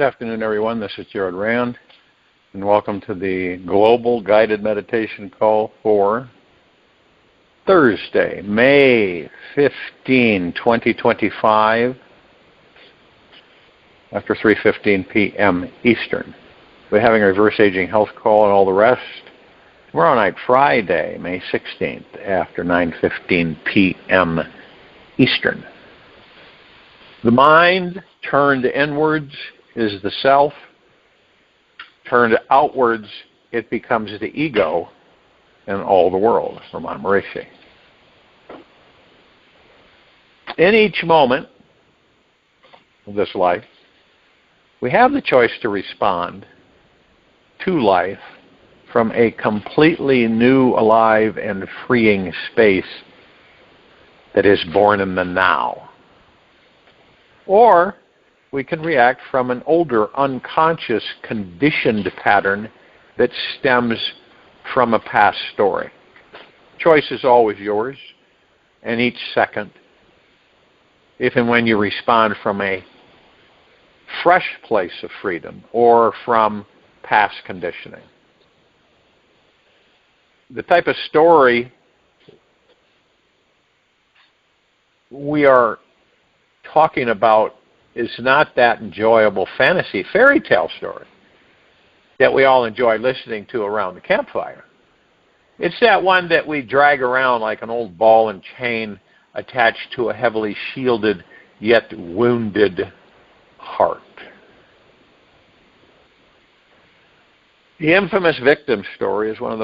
afternoon, everyone. This is RAND, and welcome to the Global Guided Meditation Call for Thursday, May 15, 2025, after 3:15 p.m. Eastern. We're having a reverse aging health call and all the rest. Tomorrow night, Friday, May 16th, after 9:15 p.m. Eastern. The mind turned inwards is the self. Turned outwards, it becomes the ego and all the world, from Maharishi. In each moment of this life, we have the choice to respond to life from a completely new, alive, and freeing space that is born in the now. Or we can react from an older, unconscious, conditioned pattern that stems from a past story. Choice is always yours, and each second, if and when you respond from a fresh place of freedom or from past conditioning. The type of story we are talking about is not that enjoyable fantasy fairy tale story that we all enjoy listening to around the campfire. It's that one that we drag around like an old ball and chain attached to a heavily shielded yet wounded heart. The infamous victim story is one of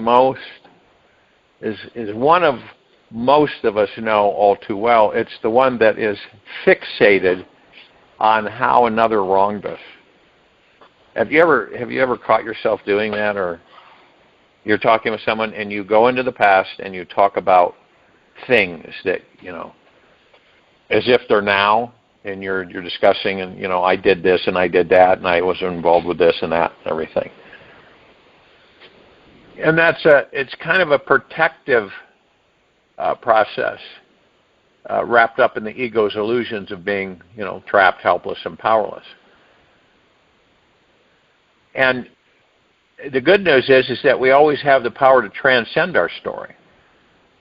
most of us know all too well. It's the one that is fixated on how another wronged us. Have you ever caught yourself doing that? Or you're talking with someone and you go into the past and you talk about things that, as if they're now, and you're discussing, and I did this and I did that and I was involved with this and that and everything. And it's kind of a protective process wrapped up in the ego's illusions of being, trapped, helpless, and powerless. And the good news is that we always have the power to transcend our story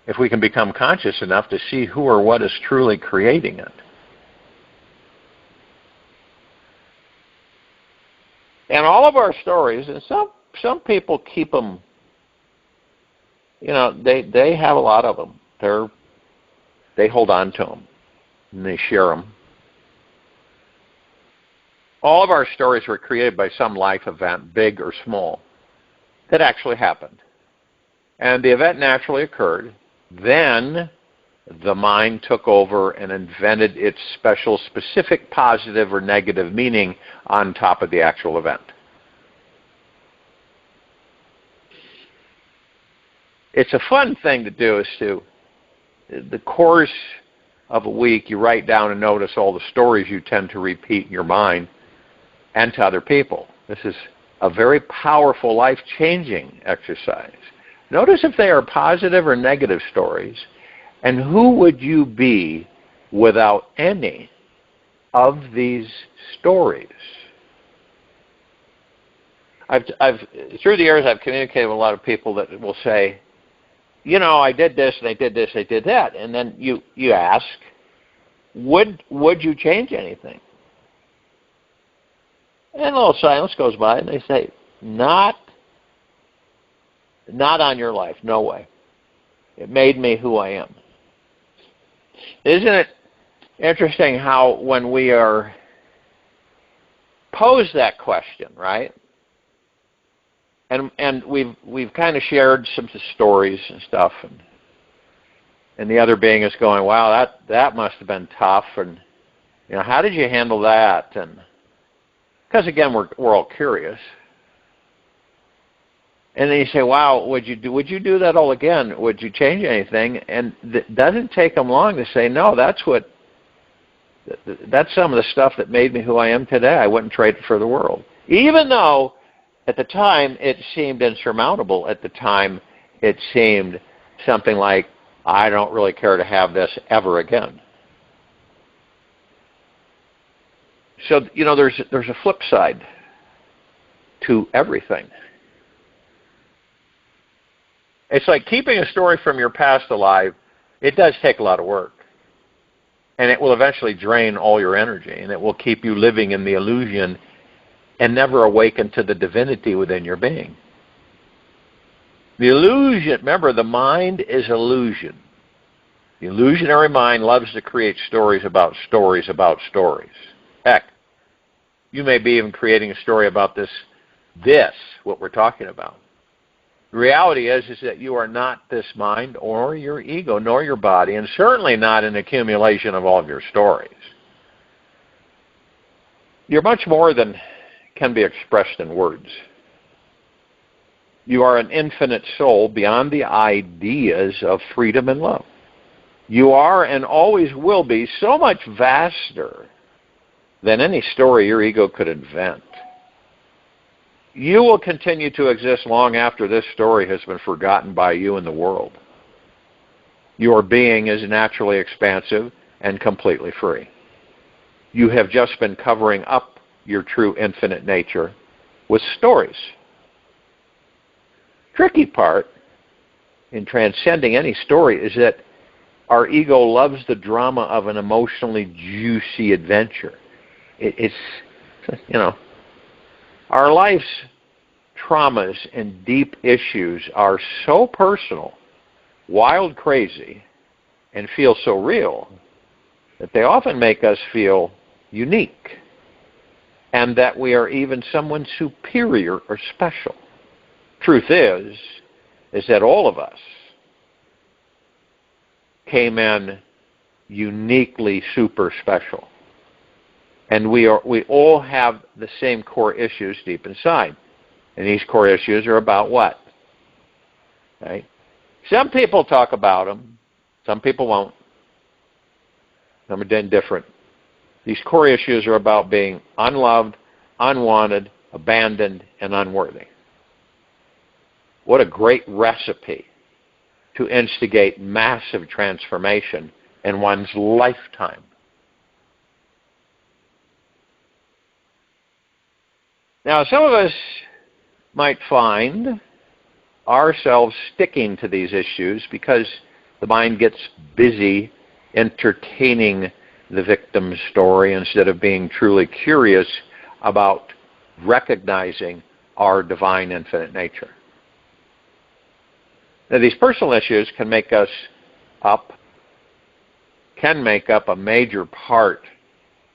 if we can become conscious enough to see who or what is truly creating it. And all of our stories, and some people keep them, they have a lot of them. They hold on to them, and they share them. All of our stories were created by some life event, big or small, that actually happened. And the event naturally occurred. Then the mind took over and invented its special, specific, positive or negative meaning on top of the actual event. It's a fun thing to do, is to, the course of a week, you write down and notice all the stories you tend to repeat in your mind and to other people. This is a very powerful, life-changing exercise. Notice if they are positive or negative stories, and who would you be without any of these stories? Through the years, I've communicated with a lot of people that will say, I did this, and I did this, I did that. And then you ask, would you change anything? And a little silence goes by, and they say, not on your life, no way. It made me who I am. Isn't it interesting how when we are posed that question, right? And we've kind of shared some stories and stuff, and the other being is going, wow, that must have been tough, and how did you handle that? And because again, we're all curious, and then you say, wow, would you do that all again? Would you change anything? And it doesn't take them long to say, no, that's some of the stuff that made me who I am today. I wouldn't trade it for the world, even though. At the time, it seemed insurmountable. At the time, it seemed something like, I don't really care to have this ever again. So, there's a flip side to everything. It's like keeping a story from your past alive. It does take a lot of work. And it will eventually drain all your energy, and it will keep you living in the illusion and never awaken to the divinity within your being. The illusion, remember, the mind is illusion. The illusionary mind loves to create stories about stories about stories. Heck, you may be even creating a story about this, what we're talking about. The reality is that you are not this mind or your ego nor your body, and certainly not an accumulation of all of your stories. You're much more than can be expressed in words. You are an infinite soul beyond the ideas of freedom and love. You are and always will be so much vaster than any story your ego could invent. You will continue to exist long after this story has been forgotten by you and the world. Your being is naturally expansive and completely free. You have just been covering up your true infinite nature with stories. Tricky part in transcending any story is that our ego loves the drama of an emotionally juicy adventure. Our life's traumas and deep issues are so personal, wild, crazy, and feel so real that they often make us feel unique and that we are even someone superior or special. Truth is that all of us came in uniquely super special. And we all have the same core issues deep inside. And these core issues are about what? Right? Some people talk about them. Some people won't. Some are indifferent. These core issues are about being unloved, unwanted, abandoned, and unworthy. What a great recipe to instigate massive transformation in one's lifetime. Now, some of us might find ourselves sticking to these issues because the mind gets busy entertaining the victim's story instead of being truly curious about recognizing our divine infinite nature. Now, these personal issues can make up a major part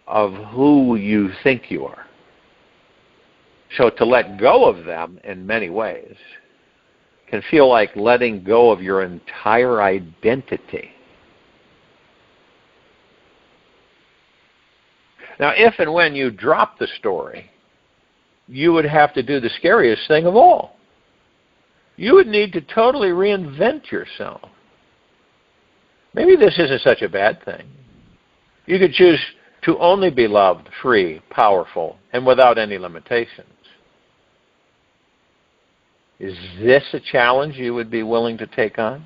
of who you think you are. So to let go of them in many ways can feel like letting go of your entire identity. Now, if and when you drop the story, you would have to do the scariest thing of all. You would need to totally reinvent yourself. Maybe this isn't such a bad thing. You could choose to only be loved, free, powerful, and without any limitations. Is this a challenge you would be willing to take on?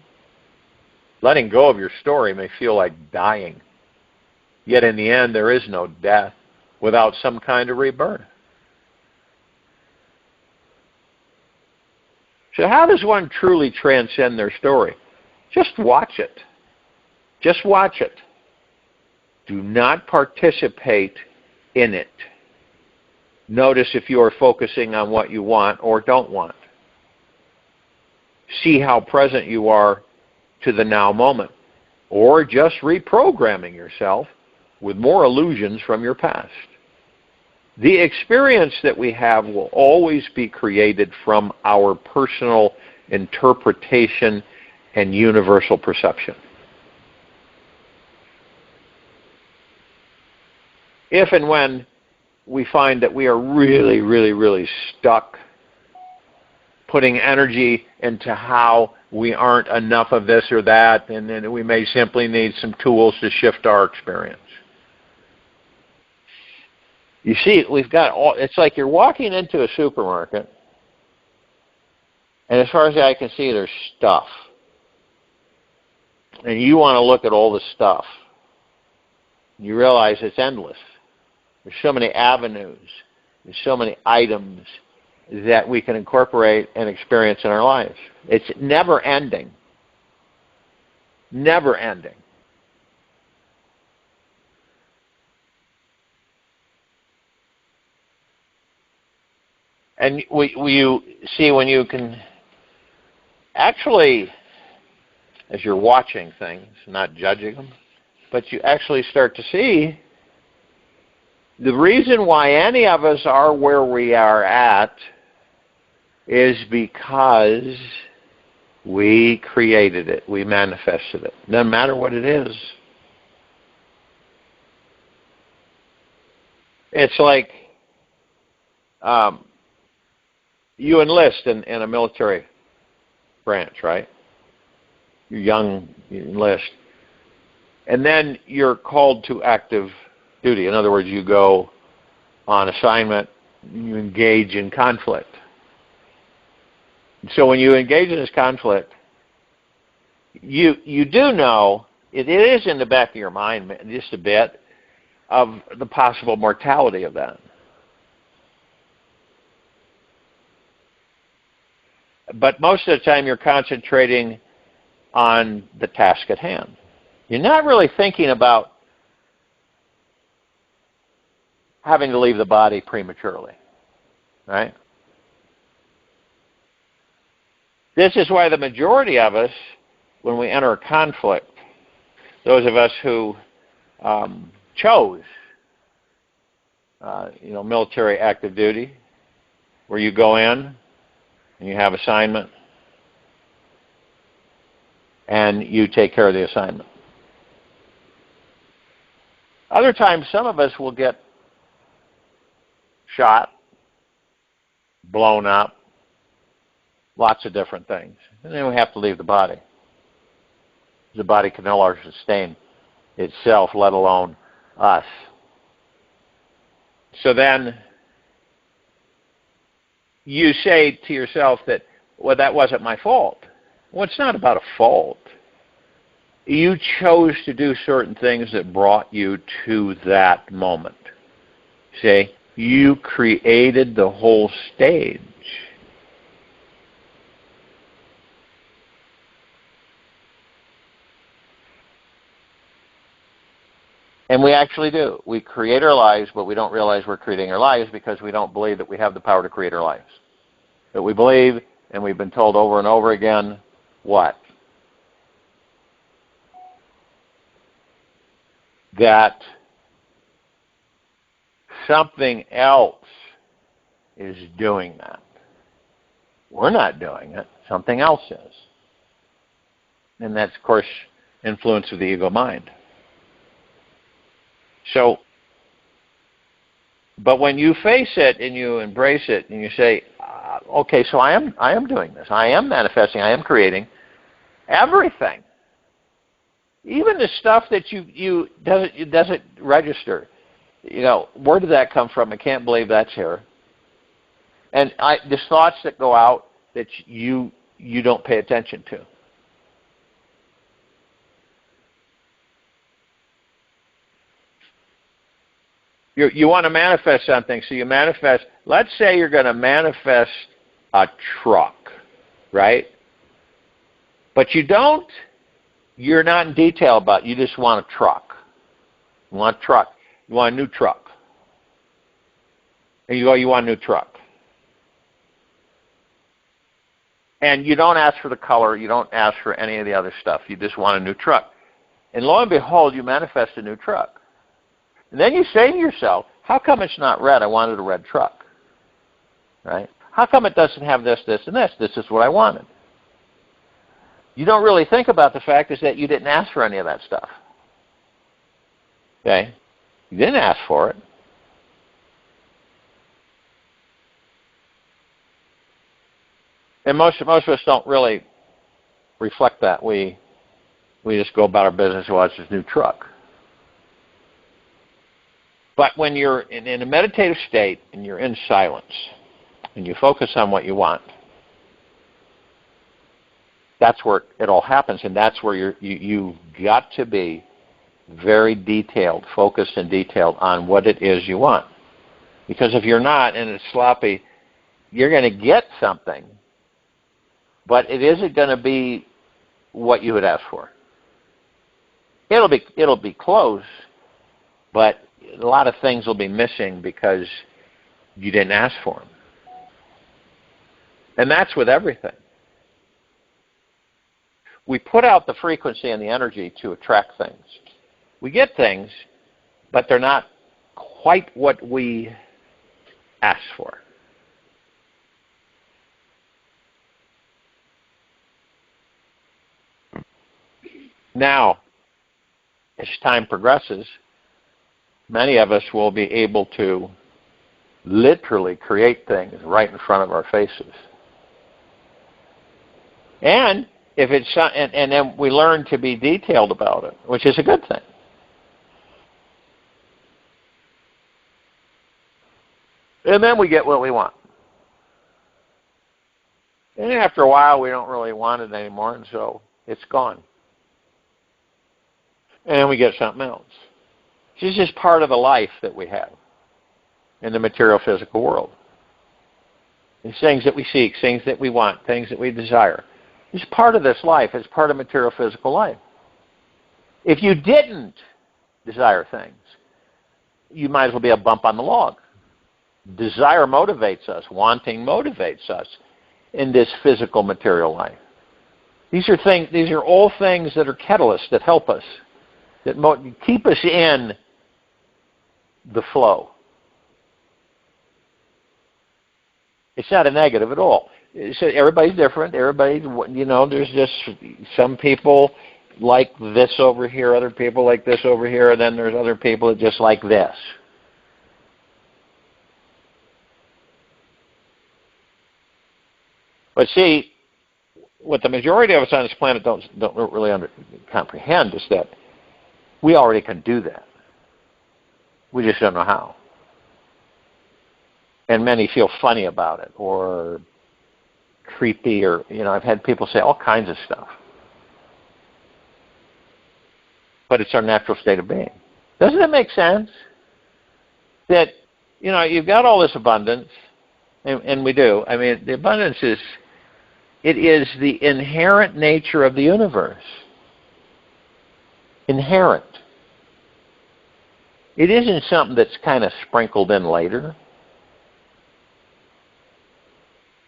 Letting go of your story may feel like dying. Yet in the end, there is no death without some kind of rebirth. So how does one truly transcend their story? Just watch it. Just watch it. Do not participate in it. Notice if you are focusing on what you want or don't want. See how present you are to the now moment, or just reprogramming yourself with more illusions from your past. The experience that we have will always be created from our personal interpretation and universal perception. If and when we find that we are really, really, really stuck putting energy into how we aren't enough of this or that, and then we may simply need some tools to shift our experience. You see, it's like you're walking into a supermarket, and as far as the eye can see, there's stuff. And you want to look at all the stuff. You realize it's endless. There's so many avenues. There's so many items that we can incorporate and experience in our lives. It's never ending. Never ending. And you see, when you can actually, as you're watching things, not judging them, but you actually start to see the reason why any of us are where we are at is because we created it. We manifested it. Doesn't matter what it is. It's like you enlist in a military branch, right? You're young, you enlist. And then you're called to active duty. In other words, you go on assignment, you engage in conflict. So when you engage in this conflict, you do know, it is in the back of your mind just a bit, of the possible mortality of that. But most of the time you're concentrating on the task at hand. You're not really thinking about having to leave the body prematurely, right? This is why the majority of us, when we enter a conflict, those of us who chose, military active duty, where you go in and you have assignment and you take care of the assignment. Other times, some of us will get shot, blown up, lots of different things. And then we have to leave the body. The body can no longer sustain itself, let alone us. So then you say to yourself that, well, that wasn't my fault. Well, it's not about a fault. You chose to do certain things that brought you to that moment. See? You created the whole stage. And we actually do. We create our lives, but we don't realize we're creating our lives because we don't believe that we have the power to create our lives. But we believe, and we've been told over and over again, what? That something else is doing that. We're not doing it. Something else is. And that's, of course, influence of the ego mind. So, but when you face it and you embrace it and you say, okay, so I am doing this. I am manifesting. I am creating everything. Even the stuff that you doesn't register. Where did that come from? I can't believe that's here. And there's thoughts that go out that you don't pay attention to. You want to manifest something, so you manifest. Let's say you're going to manifest a truck, right? But you're not in detail about it. You just want a truck. You want a truck. You want a new truck. And you want a new truck. And you don't ask for the color. You don't ask for any of the other stuff. You just want a new truck. And lo and behold, you manifest a new truck. And then you say to yourself, how come it's not red? I wanted a red truck. Right? How come it doesn't have this, this, and this? This is what I wanted. You don't really think about the fact is that you didn't ask for any of that stuff. Okay? You didn't ask for it. And most of us don't really reflect that. We just go about our business and watch this new truck. But when you're in a meditative state and you're in silence and you focus on what you want, that's where it all happens, and that's where you've got to be very detailed, focused and detailed on what it is you want. Because if you're not and it's sloppy, you're going to get something, but it isn't going to be what you had asked for. It'll be close, but a lot of things will be missing because you didn't ask for them. And that's with everything. We put out the frequency and the energy to attract things. We get things, but they're not quite what we asked for. Now, as time progresses, many of us will be able to literally create things right in front of our faces. And if it's and then we learn to be detailed about it, which is a good thing. And then we get what we want. And after a while, we don't really want it anymore, and so it's gone. And then we get something else. This is just part of the life that we have in the material physical world. It's things that we seek, things that we want, things that we desire. It's part of this life. It's part of material physical life. If you didn't desire things, you might as well be a bump on the log. Desire motivates us. Wanting motivates us in this physical material life. These are all things that are catalysts that help us, that keep us in the flow. It's not a negative at all. So everybody's different. There's just some people like this over here, other people like this over here, and then there's other people that just like this. But see, what the majority of us on this planet don't really comprehend is that we already can do that. We just don't know how. And many feel funny about it or creepy, or, I've had people say all kinds of stuff. But it's our natural state of being. Doesn't it make sense? That, you've got all this abundance, and we do. I mean, the abundance is the inherent nature of the universe. Inherent. It isn't something that's kind of sprinkled in later.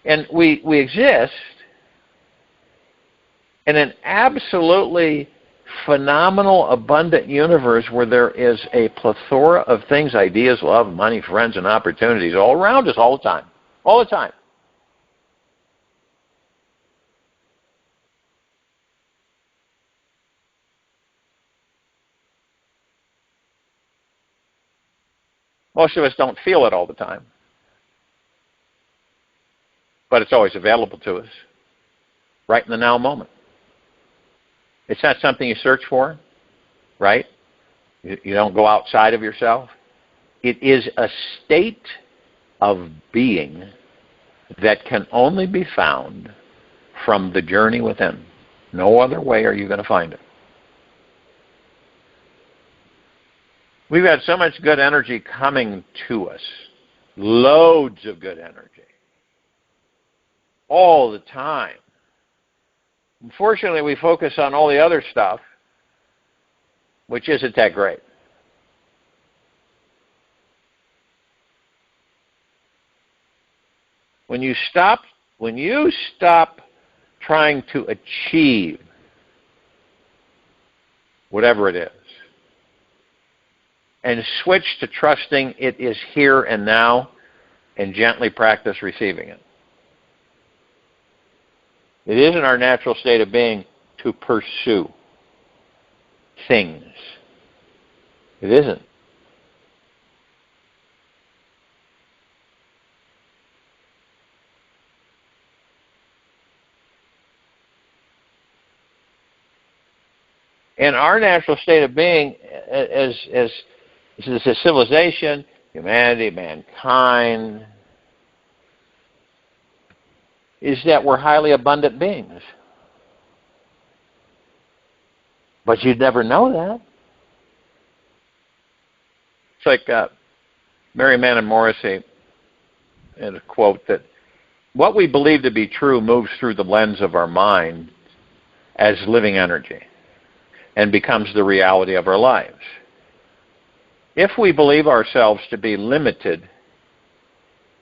And we exist in an absolutely phenomenal, abundant universe where there is a plethora of things, ideas, love, money, friends, and opportunities all around us all the time. All the time. Most of us don't feel it all the time. But it's always available to us, right in the now moment. It's not something you search for, right? You don't go outside of yourself. It is a state of being that can only be found from the journey within. No other way are you going to find it. We've had so much good energy coming to us. Loads of good energy. All the time. Unfortunately, we focus on all the other stuff, which isn't that great. When you stop trying to achieve whatever it is, and switch to trusting it is here and now, and gently practice receiving it. It isn't our natural state of being to pursue things. It isn't. And our natural state of being as a civilization, humanity, mankind, is that we're highly abundant beings. But you'd never know that. It's like Mary Mann Morrissey in a quote that what we believe to be true moves through the lens of our mind as living energy and becomes the reality of our lives. If we believe ourselves to be limited,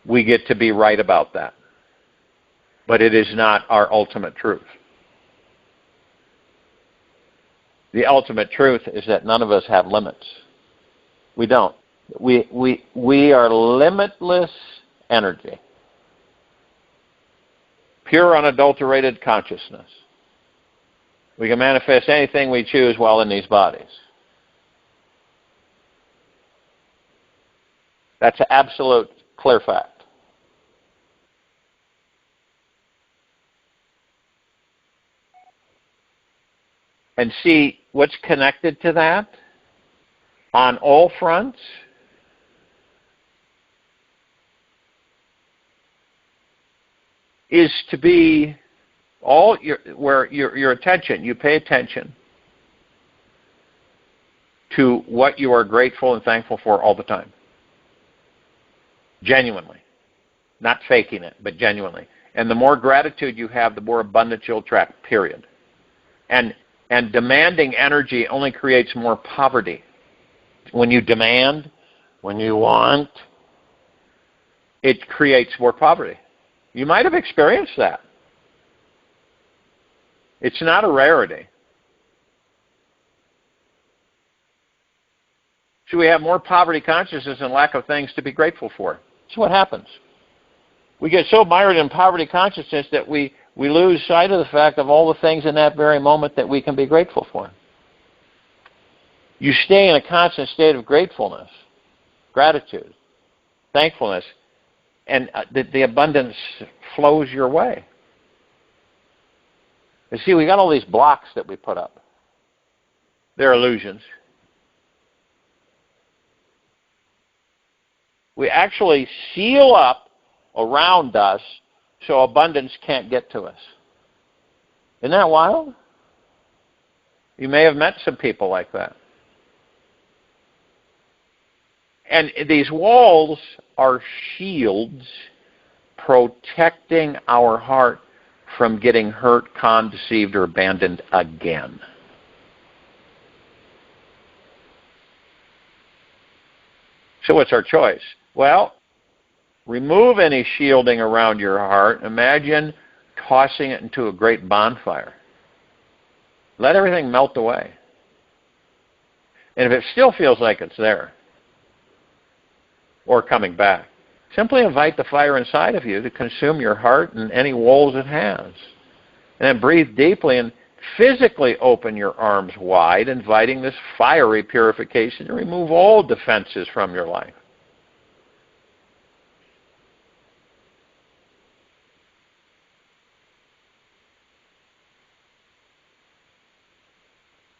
we get to be right about that. But it is not our ultimate truth. The ultimate truth is that none of us have limits. We don't. We are limitless energy. Pure, unadulterated consciousness. We can manifest anything we choose while in these bodies. That's an absolute clear fact. And see what's connected to that on all fronts. Is to be all your attention, you pay attention to what you are grateful and thankful for all the time. Genuinely. Not faking it, but genuinely. And the more gratitude you have, the more abundance you'll attract, period. And demanding energy only creates more poverty. When you demand, when you want, it creates more poverty. You might have experienced that. It's not a rarity. So we have more poverty consciousness and lack of things to be grateful for. That's what happens. We get so mired in poverty consciousness that we lose sight of the fact of all the things in that very moment that we can be grateful for. You stay in a constant state of gratefulness, gratitude, thankfulness, and the abundance flows your way. You see, we got all these blocks that we put up. They're illusions. We actually seal up around us so abundance can't get to us. Isn't that wild? You may have met some people like that. And these walls are shields protecting our heart from getting hurt, conned, deceived, or abandoned again. So what's our choice? Well, remove any shielding around your heart. Imagine tossing it into a great bonfire. Let everything melt away. And if it still feels like it's there, or coming back, simply invite the fire inside of you to consume your heart and any walls it has. And then breathe deeply and physically open your arms wide, inviting this fiery purification to remove all defenses from your life.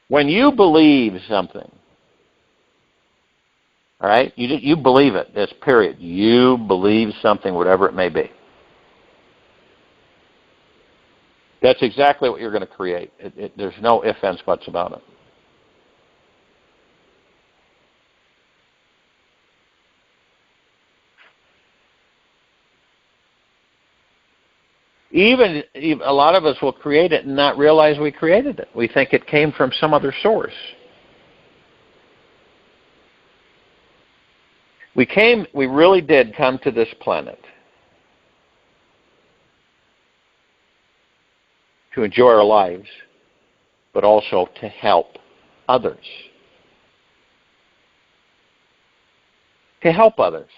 When you believe something, all right? You believe it. That's period. You believe something, whatever it may be. That's exactly what you're going to create. There's no ifs, ands, buts about it. Even a lot of us will create it and not realize we created it. We think it came from some other source. We really did come to this planet to enjoy our lives, but also to help others. To help others.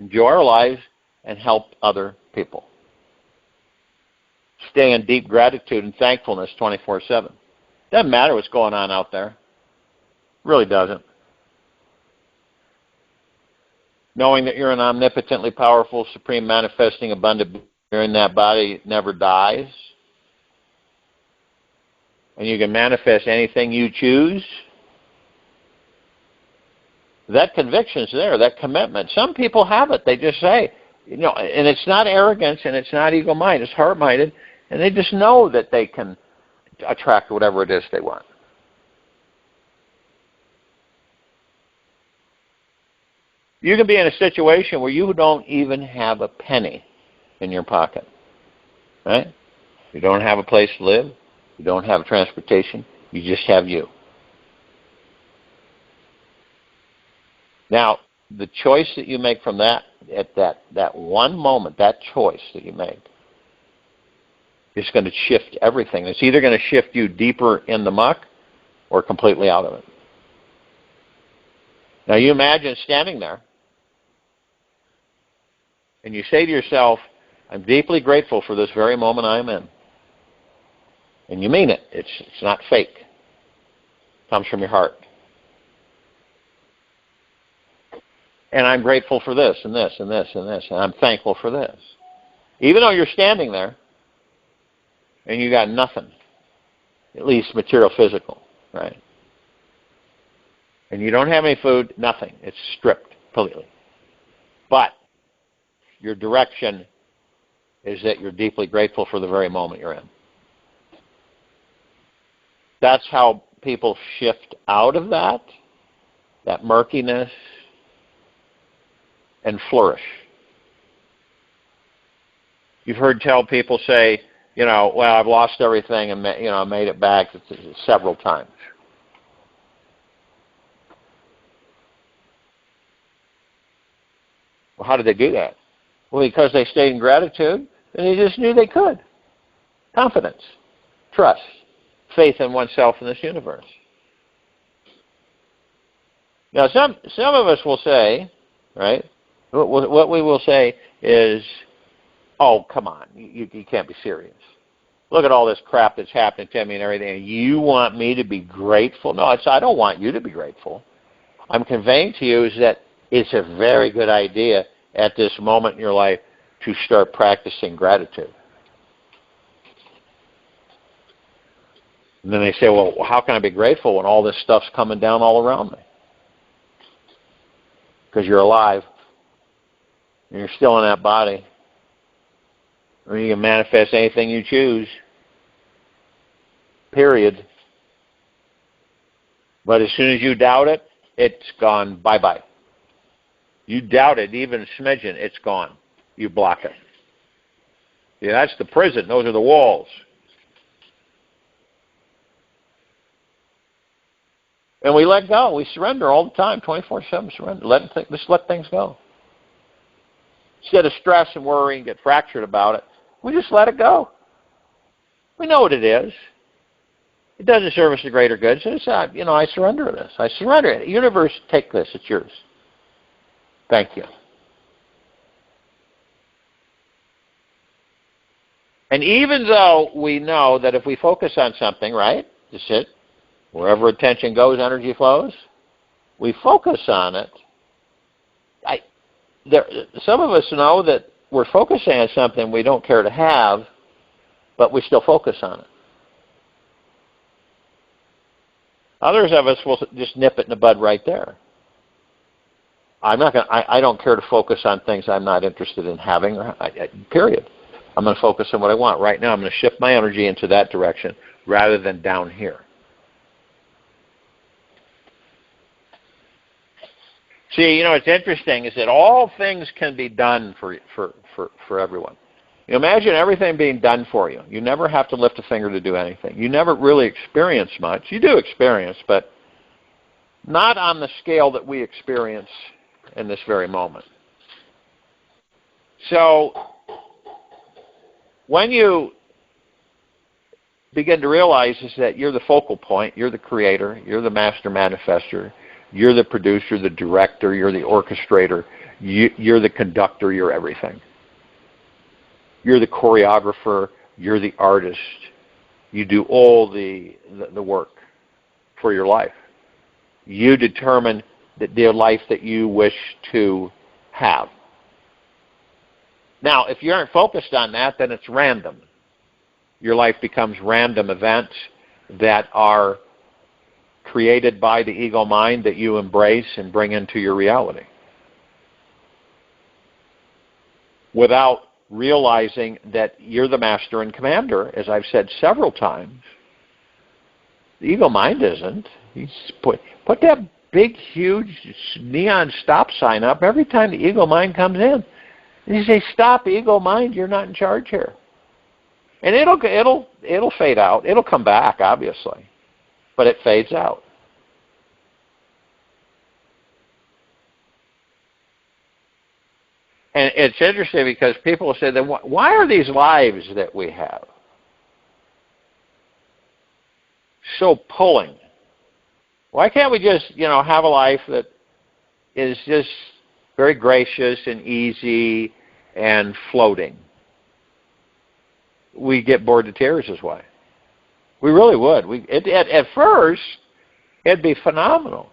Enjoy our lives and help other people. Stay in deep gratitude and thankfulness 24/7. Doesn't matter what's going on out there. Really doesn't. Knowing that you're an omnipotently powerful, supreme, manifesting, abundant being in that body never dies. And you can manifest anything you choose. That conviction's there, that commitment. Some people have it. They just say, and it's not arrogance and it's not ego-minded, it's heart-minded, and they just know that they can attract whatever it is they want. You can be in a situation where you don't even have a penny in your pocket, right? You don't have a place to live. You don't have transportation. You just have you. Now, the choice that you make from that, at that one moment, that choice that you make, is going to shift everything. It's either going to shift you deeper in the muck or completely out of it. Now, you imagine standing there, and you say to yourself, I'm deeply grateful for this very moment I'm in. And you mean it. It's not fake. It comes from your heart. And I'm grateful for this and this and this and this, and I'm thankful for this. Even though you're standing there and you got nothing, at least material, physical, right? And you don't have any food, nothing. It's stripped completely. But your direction is that you're deeply grateful for the very moment you're in. That's how people shift out of that murkiness, and flourish. You've heard people say, well, I've lost everything and I made it back several times. Well, how did they do that? Well, because they stayed in gratitude and they just knew they could. Confidence, trust, faith in oneself and this universe. Now, some of us will say, right? What we will say is, oh, come on, you can't be serious. Look at all this crap that's happening to me and everything. You want me to be grateful? No, I don't want you to be grateful. I'm conveying to you is that it's a very good idea at this moment in your life to start practicing gratitude. And then they say, well, how can I be grateful when all this stuff's coming down all around me? Because you're alive. And you're still in that body. Or you can manifest anything you choose. Period. But as soon as you doubt it, it's gone bye-bye. You doubt it, even a smidgen, it's gone. You block it. Yeah, that's the prison. Those are the walls. And we let go. We surrender all the time, 24/7 surrender. Just let things go. Instead of stress and worry and get fractured about it, we just let it go. We know what it is. It doesn't serve us a greater good. So I surrender this. I surrender it. Universe, take this. It's yours. Thank you. And even though we know that if we focus on something, right, that's it, wherever attention goes, energy flows, we focus on it. Some of us know that we're focusing on something we don't care to have, but we still focus on it. Others of us will just nip it in the bud right there. I don't care to focus on things I'm not interested in having, period. I'm going to focus on what I want. Right now I'm going to shift my energy into that direction rather than down here. See, what's interesting is that all things can be done for everyone. Imagine everything being done for you. You never have to lift a finger to do anything. You never really experience much. You do experience, but not on the scale that we experience in this very moment. So, when you begin to realize is that you're the focal point, you're the creator, you're the master manifester, you're the producer, the director, you're the orchestrator, you're the conductor, you're everything. You're the choreographer, you're the artist. You do all the work for your life. You determine the life that you wish to have. Now, if you aren't focused on that, then it's random. Your life becomes random events that are created by the ego mind that you embrace and bring into your reality. Without realizing that you're the master and commander, as I've said several times, the ego mind isn't. Put that big, huge neon stop sign up every time the ego mind comes in. And you say, "Stop, ego mind! You're not in charge here." And it'll fade out. It'll come back, obviously, but it fades out. And it's interesting because people say, "Then why are these lives that we have so pulling? Why can't we just, have a life that is just very gracious and easy and floating?" We get bored to tears this way. We really would. At first, it'd be phenomenal.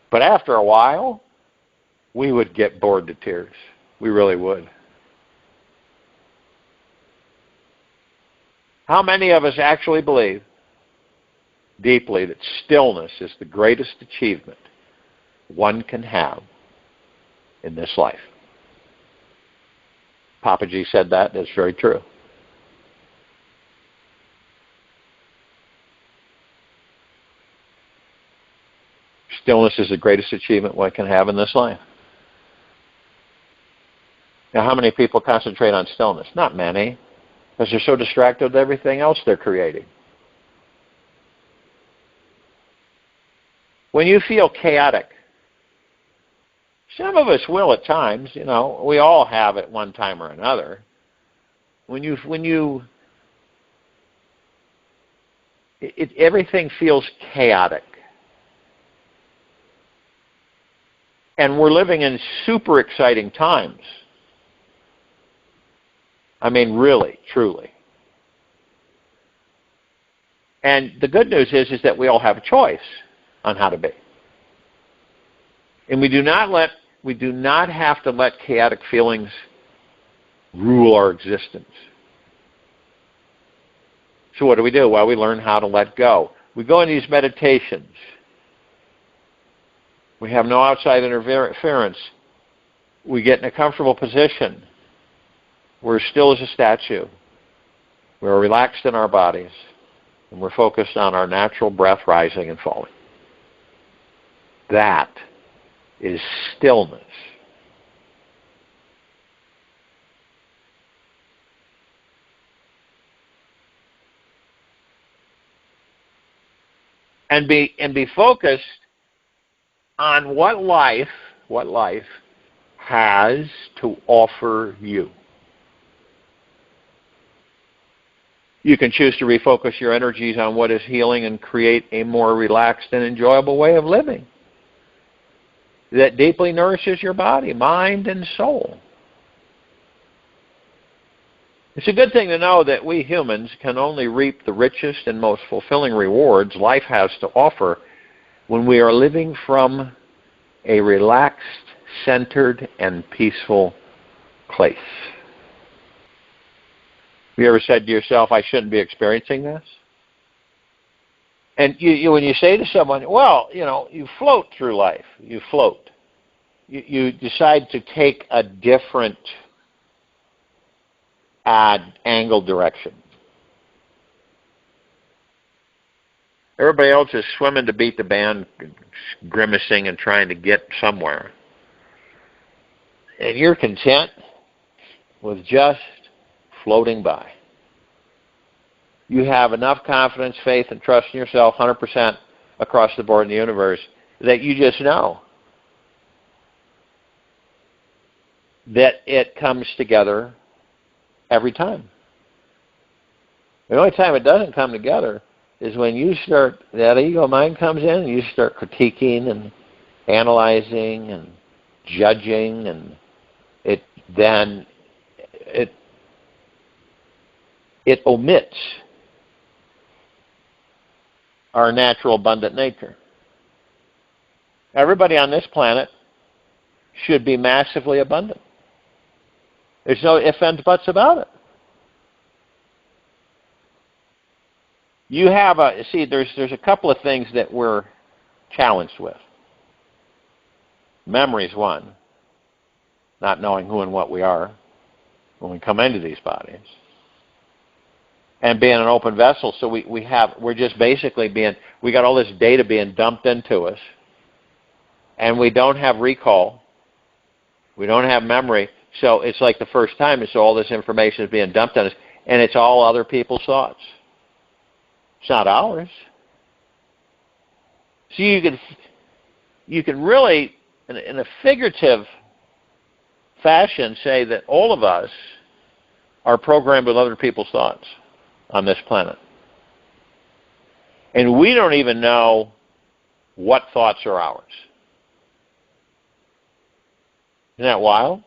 But after a while, we would get bored to tears. We really would. How many of us actually believe deeply that stillness is the greatest achievement one can have in this life? Papaji said that. That's very true. Stillness is the greatest achievement one can have in this life. Now, how many people concentrate on stillness? Not many, because they're so distracted with everything else they're creating. When you feel chaotic, some of us will at times, we all have at one time or another. Everything feels chaotic. And we're living in super exciting times. I mean, really, truly. And the good news is that we all have a choice on how to be. And we do not have to let chaotic feelings rule our existence. So what do? Well, we learn how to let go. We go into these meditations. We have no outside interference. We get in a comfortable position. We're still as a statue. We're relaxed in our bodies. And we're focused on our natural breath rising and falling. That is stillness. And be focused on what life has to offer you. You can choose to refocus your energies on what is healing and create a more relaxed and enjoyable way of living that deeply nourishes your body, mind, and soul. It's a good thing to know that we humans can only reap the richest and most fulfilling rewards life has to offer when we are living from a relaxed, centered, and peaceful place. Have you ever said to yourself, "I shouldn't be experiencing this"? And when you say to someone, "Well, you float through life," you float. You decide to take a different angle direction. Everybody else is swimming to beat the band, grimacing and trying to get somewhere. And you're content with just floating by. You have enough confidence, faith, and trust in yourself, 100% across the board in the universe, that you just know that it comes together every time. The only time it doesn't come together is when that ego mind comes in and you start critiquing and analyzing and judging, and it omits our natural abundant nature. Everybody on this planet should be massively abundant. There's no ifs, ands, buts about it. You have there's a couple of things that we're challenged with. Memory is one. Not knowing who and what we are when we come into these bodies. And being an open vessel, so we're just basically we got all this data being dumped into us and we don't have recall. We don't have memory. So it's like the first time, and so all this information is being dumped on us, and it's all other people's thoughts. It's not ours. So you can really, in a figurative fashion, say that all of us are programmed with other people's thoughts on this planet. And we don't even know what thoughts are ours. Isn't that wild?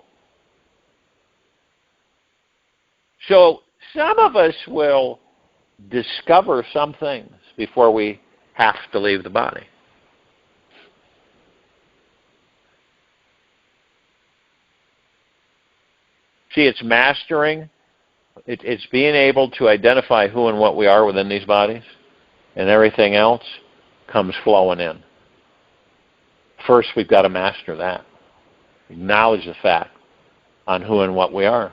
So some of us will discover some things before we have to leave the body. See, it's mastering. It's being able to identify who and what we are within these bodies, and everything else comes flowing in. First, we've got to master that. Acknowledge the fact on who and what we are.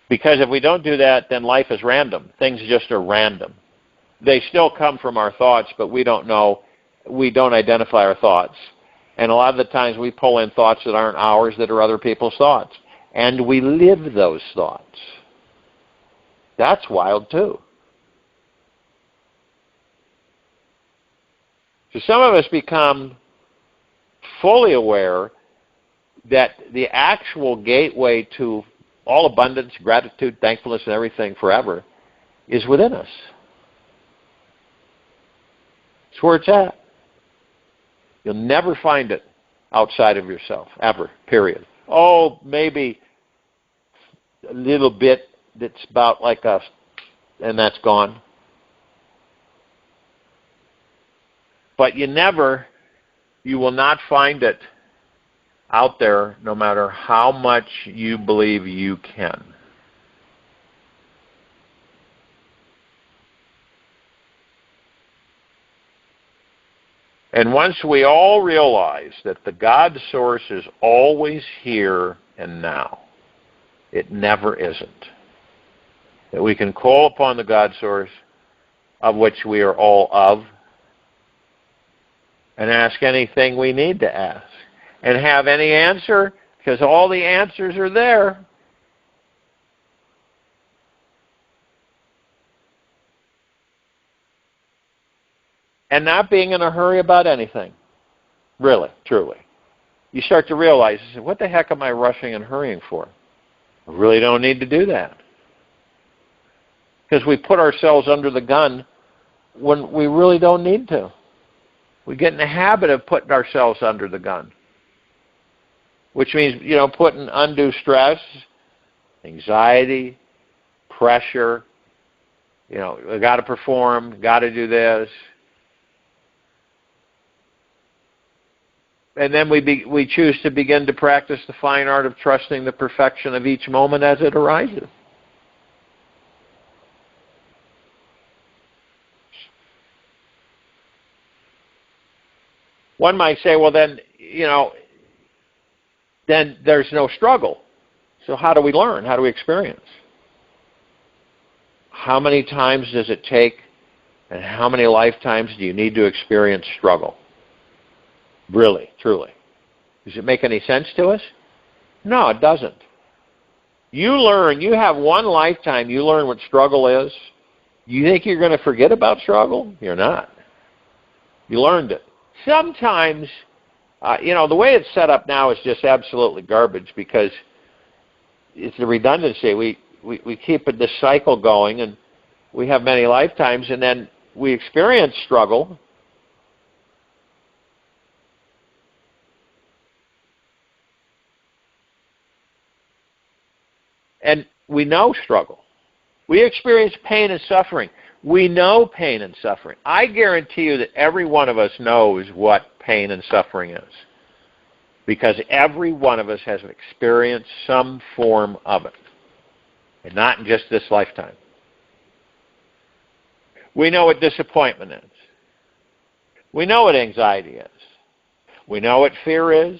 Because if we don't do that, then life is random. Things just are random. They still come from our thoughts, but we don't know, we don't identify our thoughts. And a lot of the times we pull in thoughts that aren't ours, that are other people's thoughts. And we live those thoughts. That's wild too. So some of us become fully aware that the actual gateway to all abundance, gratitude, thankfulness, and everything forever is within us. It's where it's at. You'll never find it outside of yourself, ever, period. Oh, maybe a little bit that's about like us, and that's gone. But you will not find it out there no matter how much you believe you can. And once we all realize that the God source is always here and now, it never isn't. That we can call upon the God source, of which we are all of, and ask anything we need to ask. And have any answer, because all the answers are there. And not being in a hurry about anything. Really, truly. You start to realize, what the heck am I rushing and hurrying for? I really don't need to do that. Because we put ourselves under the gun when we really don't need to. We get in the habit of putting ourselves under the gun. Which means, putting undue stress, anxiety, pressure, I got to perform, got to do this. And then we choose to begin to practice the fine art of trusting the perfection of each moment as it arises. One might say, well, then there's no struggle. So how do we learn? How do we experience? How many times does it take, and how many lifetimes do you need to experience struggle? Really, truly. Does it make any sense to us? No, it doesn't. You have one lifetime, you learn what struggle is. You think you're going to forget about struggle? You're not. You learned it. Sometimes, the way it's set up now is just absolutely garbage because it's the redundancy. We keep this cycle going, and we have many lifetimes, and then we experience struggle. And we know struggle. We experience pain and suffering. We know pain and suffering. I guarantee you that every one of us knows what pain and suffering is. Because every one of us has experienced some form of it. And not in just this lifetime. We know what disappointment is. We know what anxiety is. We know what fear is.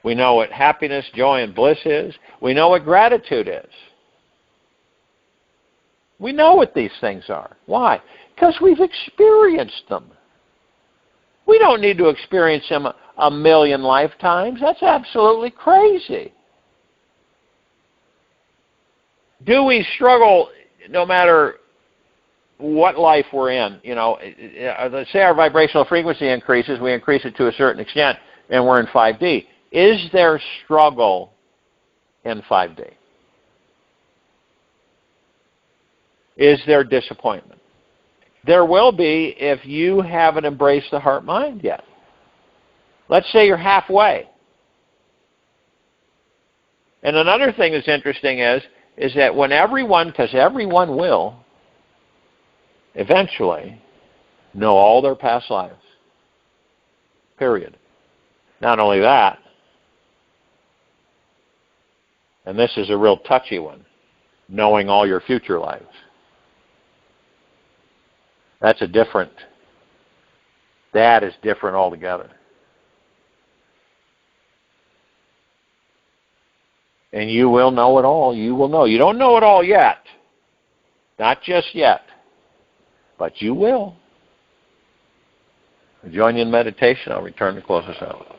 We know what happiness, joy, and bliss is. We know what gratitude is. We know what these things are. Why? Because we've experienced them. We don't need to experience them a million lifetimes. That's absolutely crazy. Do we struggle no matter what life we're in? You know, let's say our vibrational frequency increases, we increase it to a certain extent, and we're in 5D. Is there struggle in 5D? Is there disappointment? There will be if you haven't embraced the heart-mind yet. Let's say you're halfway. And another thing that's interesting is that when everyone, because everyone will eventually know all their past lives. Period. Not only that, and this is a real touchy one, knowing all your future lives. That is different altogether. And you will know it all. You will know. You don't know it all yet. Not just yet. But you will. I'll join you in meditation. I'll return to close us out.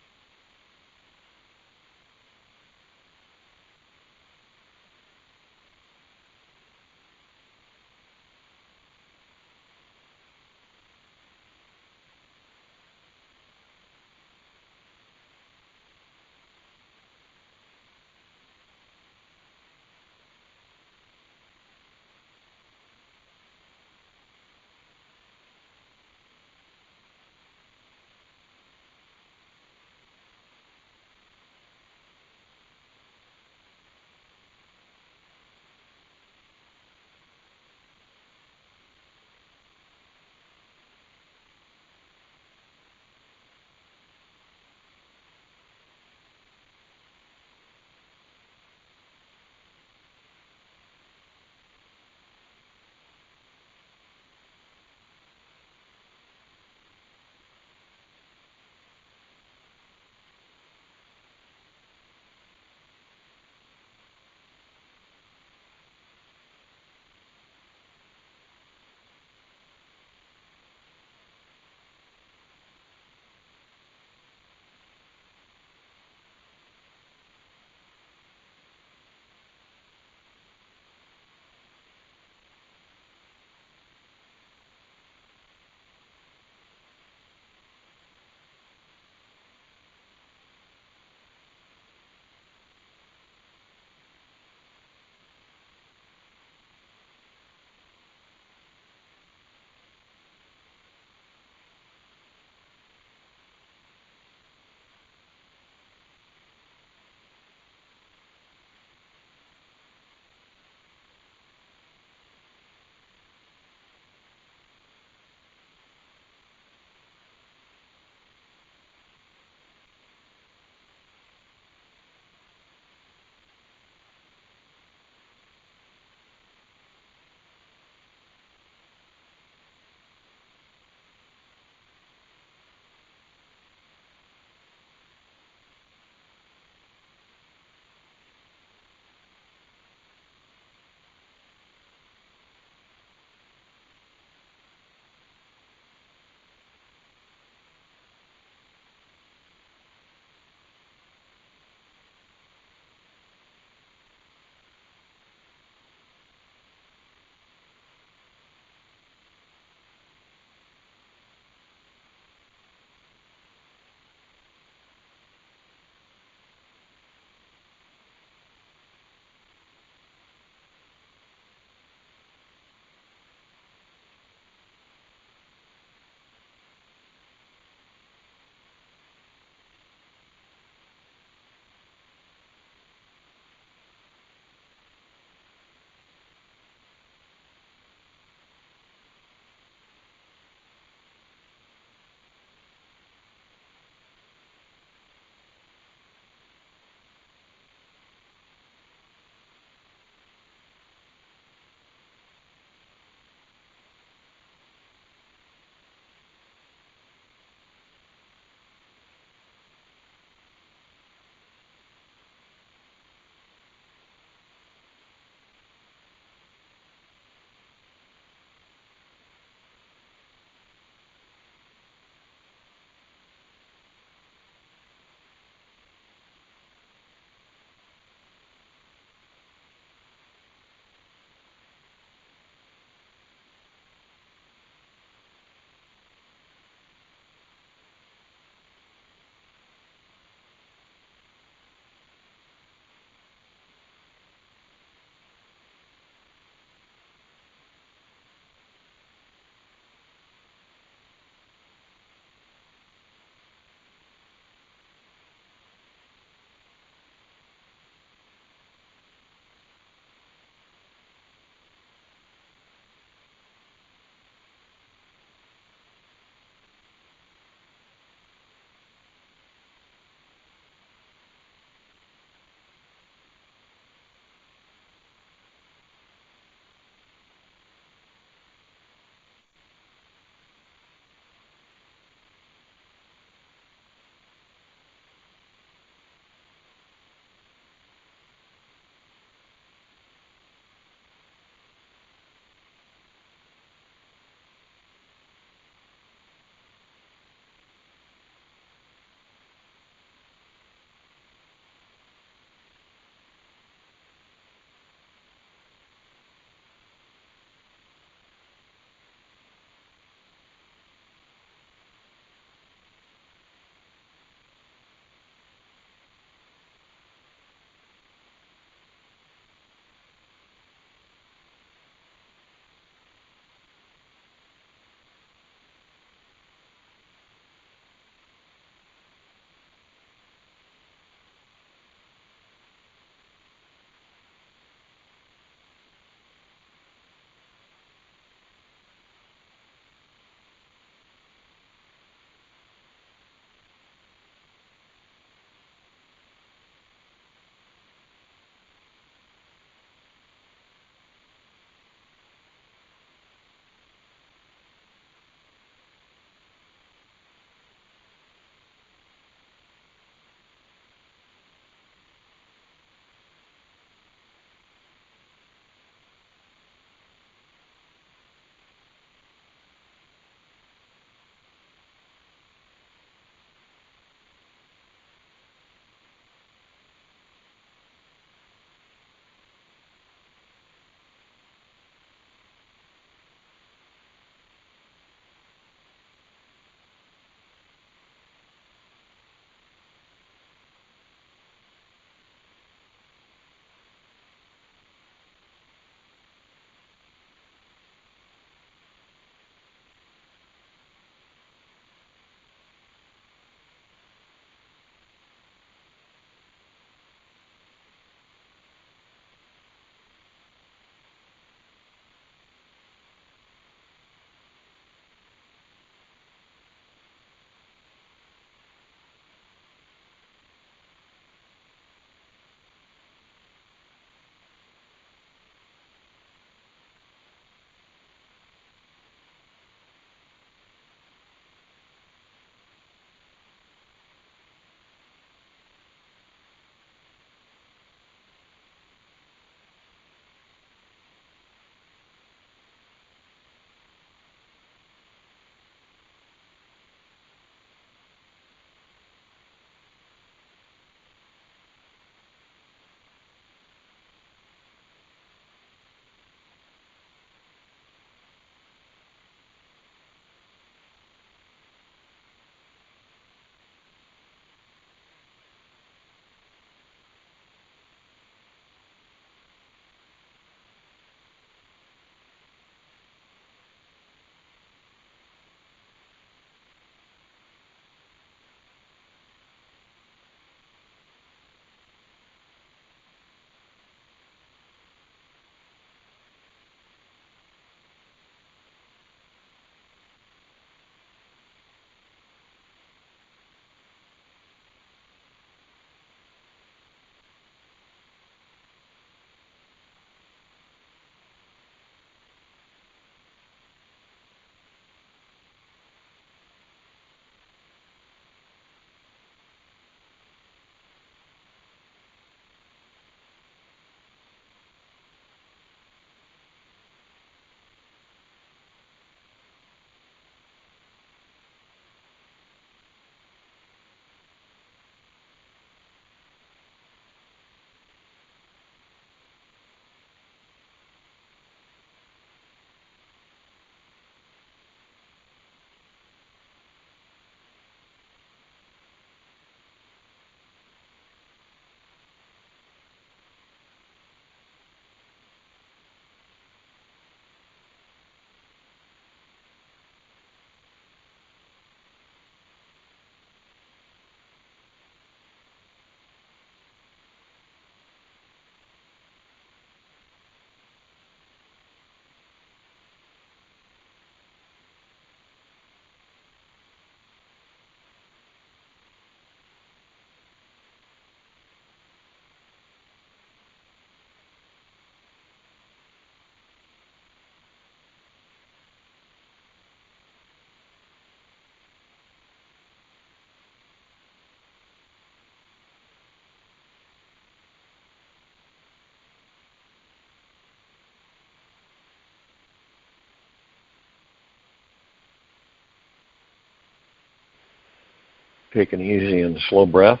Take an easy and slow breath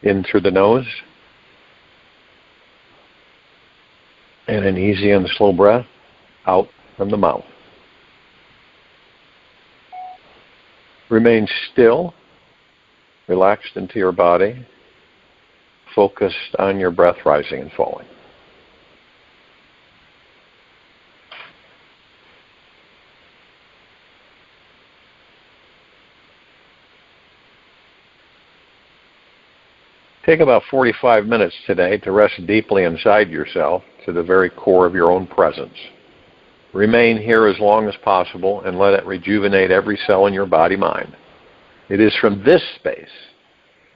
in through the nose, and an easy and slow breath out from the mouth. Remain still, relaxed into your body, focused on your breath rising and falling. Take about 45 minutes today to rest deeply inside yourself to the very core of your own presence. Remain here as long as possible and let it rejuvenate every cell in your body-mind. It is from this space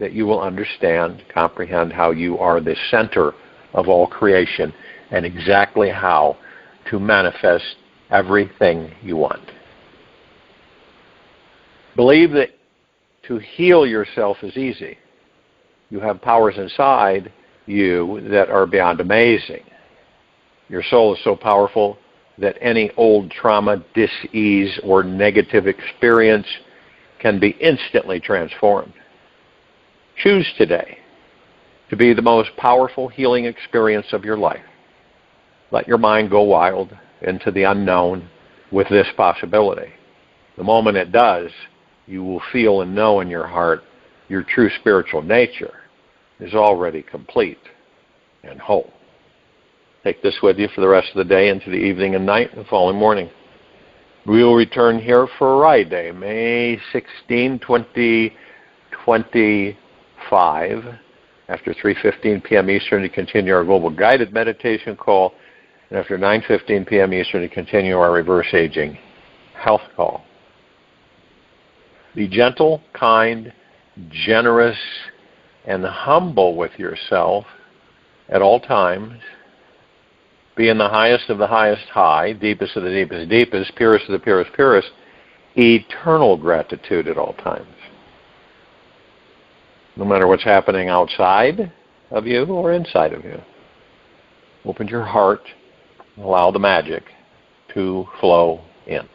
that you will understand, comprehend how you are the center of all creation and exactly how to manifest everything you want. Believe that to heal yourself is easy. You have powers inside you that are beyond amazing. Your soul is so powerful that any old trauma, dis-ease, or negative experience can be instantly transformed. Choose today to be the most powerful healing experience of your life. Let your mind go wild into the unknown with this possibility. The moment it does, you will feel and know in your heart your true spiritual nature is already complete and whole. Take this with you for the rest of the day, into the evening and night and the following morning. We will return here Friday, May 16, 2025, after 3:15 p.m. Eastern to continue our global guided meditation call, and after 9:15 p.m. Eastern to continue our reverse aging health call. Be gentle, kind, generous, and humble with yourself at all times. Be in the highest of the highest high, deepest of the deepest deepest, purest of the purest purest, eternal gratitude at all times. No matter what's happening outside of you or inside of you. Open your heart and allow the magic to flow in.